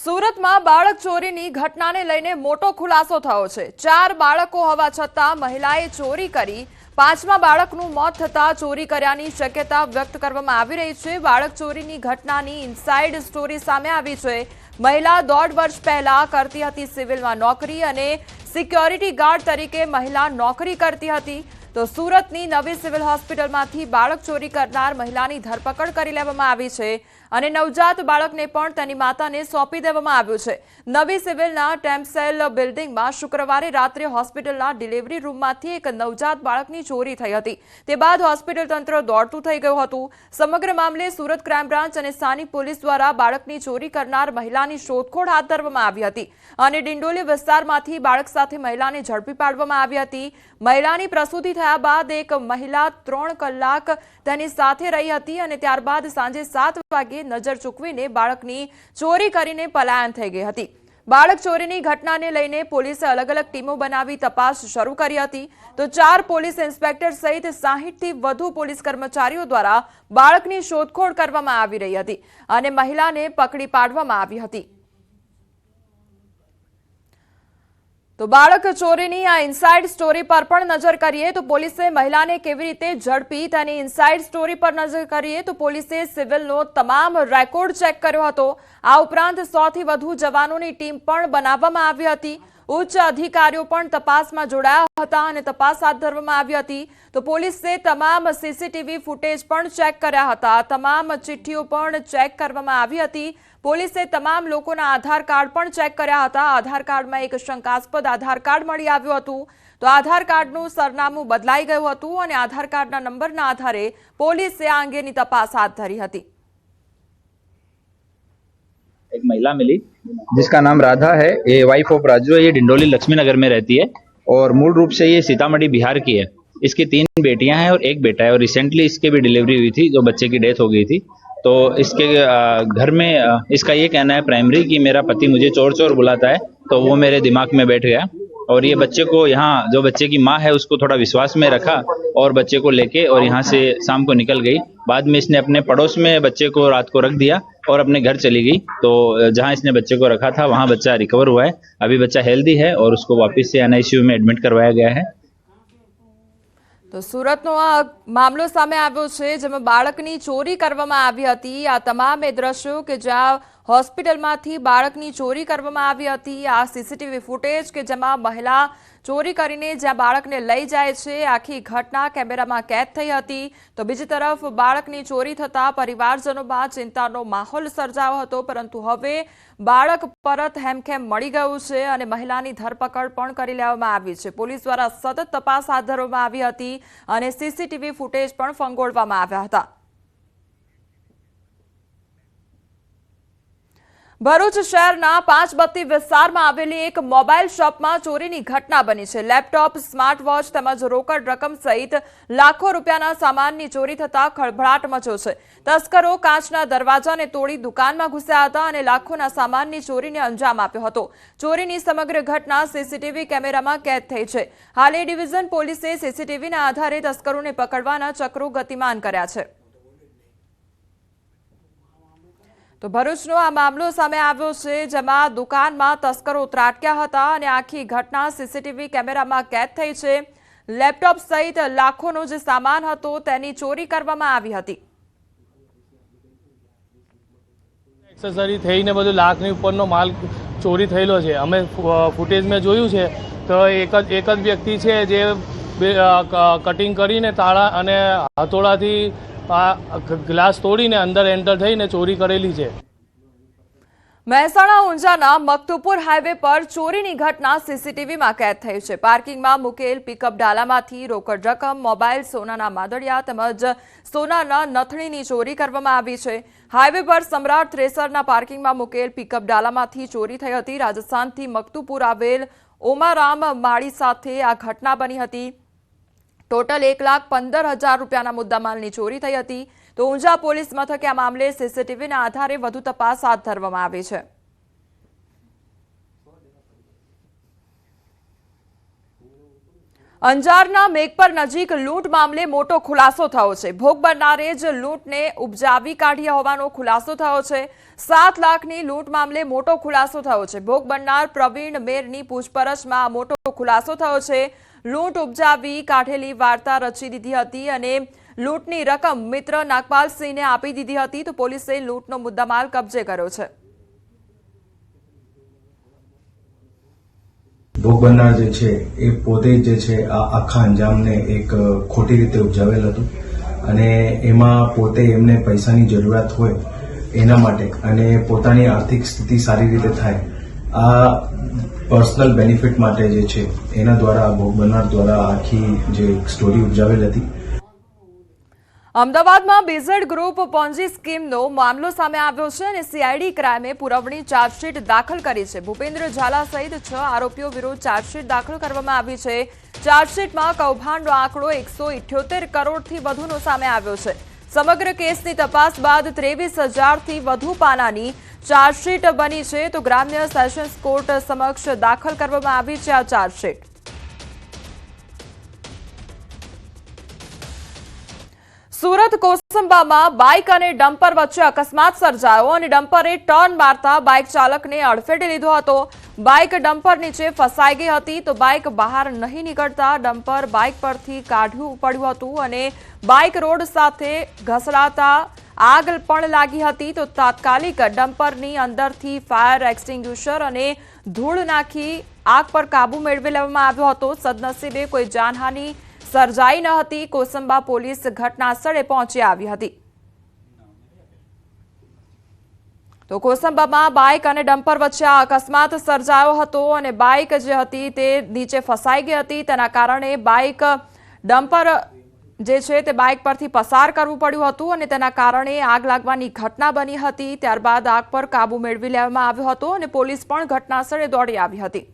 સુરતમાં બાળક ચોરીની ઘટનાને લઈને મોટો ખુલાસો થયો છે। 4 બાળકો હોવા છતાં મહિલાએ ચોરી કરી। 5મા બાળકનું મોત થતાં ચોરી કર્યાની શક્યતા વ્યક્ત કરવામાં આવી રહી છે। બાળક ચોરીની ઘટનાની ઇનસાઇડ સ્ટોરી સામે આવી છે। મહિલા 1.5 વર્ષ પહેલા કરતી હતી સિવિલમાં નોકરી અને સિક્યોરિટી ગાર્ડ તરીકે મહિલા નોકરી કરતી હતી। તો સુરતની નવી સિવિલ હોસ્પિટલમાંથી બાળક ચોરી કરનાર મહિલાની ધરપકડ કરી લેવામાં આવી છે અને નવજાત બાળકને પણ તેની માતાને સોંપી દેવામાં આવ્યું છે। નવી સિવિલના ટેમ્પસેલ બિલ્ડિંગમાં શુક્રવારે રાત્રે હોસ્પિટલના ડિલિવરી રૂમમાંથી એક નવજાત બાળકની ચોરી થઈ હતી। તે બાદ હોસ્પિટલ તંત્ર દોડતું થઈ ગયું હતું। સમગ્ર મામલે સુરત ક્રાઇમ બ્રાન્ચ અને સ્થાનિક પોલીસ દ્વારા બાળકની ચોરી કરનાર મહિલાની શોધખોળ હાથ ધરવામાં આવી હતી અને ડિંડોલી વિસ્તારમાંથી બાળક સાથે મહિલાને ઝડપી પાડવામાં આવી હતી। મહિલાની પ્રસૂતિ થયા બાદ એક મહિલા 3 કલાક તેની સાથે રહી હતી અને ત્યારબાદ સાંજે 7 વાગે નજર ચૂકવીને બાળકની ચોરી કરીને પલાયન થઈ ગઈ હતી। બાળક ચોરીની ઘટનાને લઈને પોલીસે અલગ અલગ ટીમો બનાવી તપાસ શરૂ કરી હતી। તો 4 પોલીસ ઇન્સ્પેક્ટર સહિત 60થી વધુ પોલીસ કર્મચારીઓ દ્વારા બાળકની શોધખોળ કરવામાં આવી રહી હતી અને મહિલાને પકડી પાડવામાં આવી હતી। તો બાળક ચોરીની આ ઇનસાઇડ સ્ટોરી પર પણ નજર કરીએ તો પોલીસે મહિલાને કેવી રીતે ઝડપી તેની ઇનસાઇડ સ્ટોરી પર નજર કરીએ તો પોલીસે સિવિલનો તમામ રેકોર્ડ ચેક કર્યો હતો। આ ઉપરાંત 100થી વધુ જવાનોની ટીમ પણ બનાવવામાં આવી હતી। ઉચ્ચ અધિકારીઓ પણ તપાસમાં જોડાયા હતા અને તપાસ હાથ ધરવામાં આવી હતી। તો પોલીસે તમામ સીસીટીવી ફૂટેજ પણ ચેક કર્યા હતા। તમામ ચિઠ્ઠીઓ પણ ચેક કરવામાં આવી હતી। પોલીસે તમામ લોકોના આધાર કાર્ડ પણ ચેક કર્યા હતા। આધાર કાર્ડમાં એક શંકાસ્પદ આધાર કાર્ડ મળી આવ્યું હતું। તો આધાર કાર્ડનું સરનામું બદલાઈ ગયું હતું અને આધાર કાર્ડના નંબરના આધારે પોલીસે આ અંગેની તપાસ હાથ ધરી હતી। एक महिला मिली जिसका नाम राधा है। ये वाइफ ऑफ राजू है। ये डिंडोली लक्ष्मी नगर में रहती है और मूल रूप से ये सीतामढ़ी बिहार की है। इसकी 3 बेटियां हैं और 1 बेटा है और रिसेंटली इसके भी डिलीवरी हुई थी जो बच्चे की डेथ हो गई थी। तो इसके घर में इसका ये कहना है प्राइमरी कि मेरा पति मुझे चोर चोर बुलाता है, तो वो मेरे दिमाग में बैठ गया और ये बच्चे को यहाँ जो बच्चे की माँ है उसको थोड़ा विश्वास में रखा और बच्चे को लेके और यहाँ से शाम को निकल गई। बाद में इसने अपने पड़ोस में बच्चे को रात को रख दिया और अपने घर चली गई। तो जहाँ इसने बच्चे को रखा था वहाँ बच्चा रिकवर हुआ है। अभी बच्चा हेल्दी है और उसको वापस से एनआईसीयू में एडमिट करवाया गया है। तो सूरतનો આ મામલો સામે આવ્યો છે જેમાં બાળકની ચોરી કરવામાં આવી હતી। આ તમામ એ દ્રશ્યો કે જ્યાં હોસ્પિટલમાંથી બાળકની ચોરી કરવામાં આવી હતી। આ સીસીટીવી ફૂટેજ કે જેમાં મહિલા ચોરી કરીને જ્યાં બાળકને લઈ જાય છે આખી ઘટના કેમેરામાં કેદ થઈ હતી। તો બીજી તરફ બાળકની ચોરી થતા પરિવારજનોમાં ચિંતાનો માહોલ સર્જાયો હતો, પરંતુ હવે બાળક પરત હેમખેમ મળી ગયું છે અને મહિલાની ધરપકડ પણ કરી લેવામાં આવી છે। પોલીસ દ્વારા સતત તપાસ હાથ ધરવામાં આવી હતી અને સીસીટીવી ફૂટેજ પણ ફંગોળવામાં આવ્યા હતા। ભરૂચ શહેરના 5 બત્તી વિસ્તારમાં આવેલી એક મોબાઈલ શોપમાં ચોરીની ઘટના બની છે। લેપટોપ, સ્માર્ટ વોચ તેમજ રોકડ રકમ સહિત લાખો રૂપિયાના સામાનની ચોરી થતા ખળભળાટ મચ્યો છે। તસ્કરો કાચના દરવાજાને તોડી દુકાનમાં ઘૂસ્યા હતા અને લાખોના સામાનની ચોરીને અંજામ આપ્યો હતો। ચોરીની સમગ્ર ઘટના સીસીટીવી કેમેરામાં કેદ થઈ છે। હાલ એ ડિવિઝન પોલીસે સીસીટીવીના આધારે તસ્કરોને પકડવાના ચક્રો ગતિમાન કર્યા છે। તો ભરૂચનો આ મામલો સામે આવ્યો છે જેમાં દુકાનમાં તસ્કરો ત્રાટક્યા હતા અને આખી ઘટના સીસીટીવી કેમેરામાં કેદ થઈ છે। લેપટોપ સહિત લાખોનો જે સામાન હતો તેની ચોરી કરવામાં આવી હતી। એક્સેસરી થઈને બધું લાખની ઉપરનો માલ ચોરી થયેલો છે। અમે ફૂટેજમાં જોયું છે તો એક જ વ્યક્તિ છે જે કટિંગ કરીને તાળા અને હથોડાથી ગ્લાસ તોડીને અંદર એન્ટર થઈને ચોરી કરેલી છે। મહેસાણા ઊંઝાના મકતુપુર હાઈવે પર ચોરીની ઘટના સીસીટીવીમાં કેદ થઈ છે। પાર્કિંગમાં મૂકેલ પિકઅપ ડાલામાંથી રોકડ રકમ, મોબાઈલ, સોનાના માદળિયા તેમજ સોનાના નથણીની ચોરી કરવામાં આવી છે। હાઈવે પર સમ્રાટ થ્રેસરના પાર્કિંગમાં મૂકેલ પિકઅપ ડાલામાંથી ચોરી થઈ હતી। રાજસ્થાનથી મકતુપુર આવેલ ઓમારામ માળી સાથે આ ઘટના બની હતી। टोटल 1,15,000 રૂપિયાના મુદ્દામાલની ચોરી થઈ હતી। તો ઊંઝા પોલીસ મથકે આ મામલે સીસીટીવીના આધારે વધુ તપાસ હાથ ધરવામાં આવી છે। અંજારના મેઘપર નજીક લૂંટ મામલે મોટો ખુલાસો થયો છે. ભોગ બનનારે જ લૂંટને ઉપજાવી કાઢ્યા હોવાનો ખુલાસો થયો છે. 7 લાખની લૂંટ મામલે મોટો ખુલાસો થયો છે. ભોગ બનનાર પ્રવીણ મેરની પૂછપરછમાં મોટો ખુલાસો થયો છે. લૂંટ ઉપજાવી કાઢેલી વાર્તા રચી દીધી હતી અને લૂંટની રકમ મિત્ર નાગપાલસિંહને આપી દીધી હતી. તો પોલીસે લૂંટનો મુદ્દામાલ કબજે કર્યો છે. ભોગ બનનાર જે છે એ પોતે જે છે આ આખા અંજામને એક ખોટી રીતે ઉપજાવેલ હતું અને એમાં પોતે એમને પૈસાની જરૂરિયાત હોય એના માટે અને પોતાની આર્થિક સ્થિતિ સારી રીતે થાય આ પર્સનલ બેનિફિટ માટે જે છે એના દ્વારા ભોગ બનનાર દ્વારા આખી જે સ્ટોરી ઉપજાવેલ હતી. અમદાવાદમાં બીઝેડ ગ્રુપ પોન્જી સ્કીમનો મામલો સામે આવ્યો છે અને સીઆઈડી ક્રાઇમે પુરવણી ચાર્જશીટ દાખલ કરી છે. ભૂપેન્દ્ર ઝાલા સહિત 6 આરોપીઓ વિરુદ્ધ ચાર્જશીટ દાખલ કરવામાં આવી છે. ચાર્જશીટમાં કૌભાંડનો આંકડો 178 કરોડથી વધુનો સામે આવ્યો છે. સમગ્ર કેસની તપાસ બાદ 23,000થી વધુ પાનાની ચાર્જશીટ બની છે. તો ગ્રામ્ય સેશન્સ કોર્ટ સમક્ષ દાખલ કરવામાં આવી છે આ ચાર્જશીટ. સુરત કોસંબામાં બાઇક અને ડમ્પર વચ્ચે અકસ્માત સર્જાયો અને ડમ્પરે ટર્ન મારતા બાઇક ચાલકને અડફેટે લીધો હતો. બાઇક ડમ્પર નીચે ફસાઈ ગઈ હતી. તો બાઇક બહાર નહીં નીકળતા ડમ્પર બાઇક પરથી કાઢવું પડ્યું હતું અને બાઇક રોડ સાથે ઘસડાતા આગ પણ લાગી હતી. તો તાત્કાલિક ડમ્પરની અંદરથી ફાયર એક્સટિંગ્યુશર અને ધૂળ નાખી આગ પર કાબુ મેળવી લેવામાં આવ્યો હતો. સદનસીબે કોઈ જાનહાનિ સર્જાઈ ન હતી. કોસંબા પોલીસ ઘટના સ્થળે પહોંચી આવી હતી. તો કોસંબામાં બાઇક અને ડમ્પર વચ્ચે આ અકસ્માત સર્જાયો હતો અને બાઇક જે હતી તે નીચે ફસાઈ ગઈ હતી. તેના કારણે બાઇક ડમ્પર જે છે તે બાઇક પરથી પસાર કરવું પડ્યું હતું અને તેના કારણે આગ લાગવાની ઘટના બની હતી. ત્યારબાદ આગ પર કાબુ મેળવી લેવામાં આવ્યો હતો અને પોલીસ પણ ઘટના સ્થળે દોડી આવી હતી.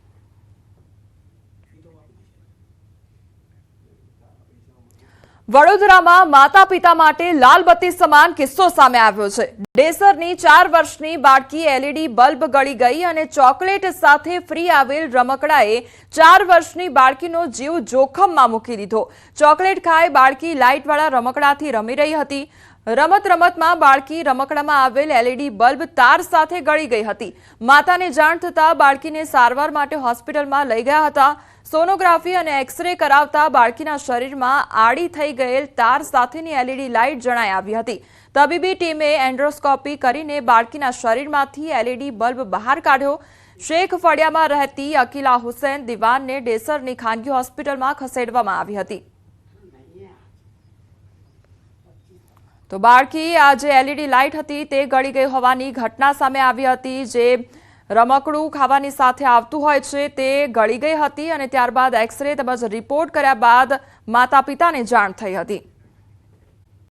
વડોદરામાં માતા પિતા માટે લાલબત્તી સમાન કિસ્સો સામે આવ્યો છે. ડેસરની 4 વર્ષની બાળકી એલઈડી બલ્બ ગળી ગઈ અને ચોકલેટ સાથે ફ્રી આવેલ રમકડાએ 4 વર્ષની બાળકીનો જીવ જોખમમાં મૂકી દીધો. ચોકલેટ ખાઈ બાળકી લાઇટવાળા રમકડાથી રમી રહી હતી. રમતમાં બાળકી રમકડામાં આવેલ એલઈડી બલ્બ તાર સાથે ગળી ગઈ હતી. માતાને જાણ થતાં બાળકીને સારવાર માટે હોસ્પિટલમાં લઈ ગયા હતા. સોનોગ્રાફી અને એક્સરે કરાવતા બાળકીના શરીરમાં આડી થઈ ગયેલ તાર સાથેની એલઈડી લાઇટ જણાઈ આવી હતી. તબીબી ટીમે એન્ડ્રોસ્કોપી કરીને બાળકીના શરીરમાંથી એલઈડી બલ્બ બહાર કાઢ્યો. શેખ ફળિયામાં રહેતી અકીલા હુસૈન દિવાનને ડેસરની ખાનગી હોસ્પિટલમાં ખસેડવામાં આવી હતી. તો બાળકી આ જે એલઈડી લાઇટ હતી તે ગળી ગઈ હોવાની ઘટના સામે આવી હતી. જે રમકડું ખાવાની સાથે આવતું હોય છે તે ગળી ગઈ હતી અને ત્યારબાદ એક્સરે તેમજ રિપોર્ટ કર્યા બાદ માતા પિતાને જાણ થઈ હતી.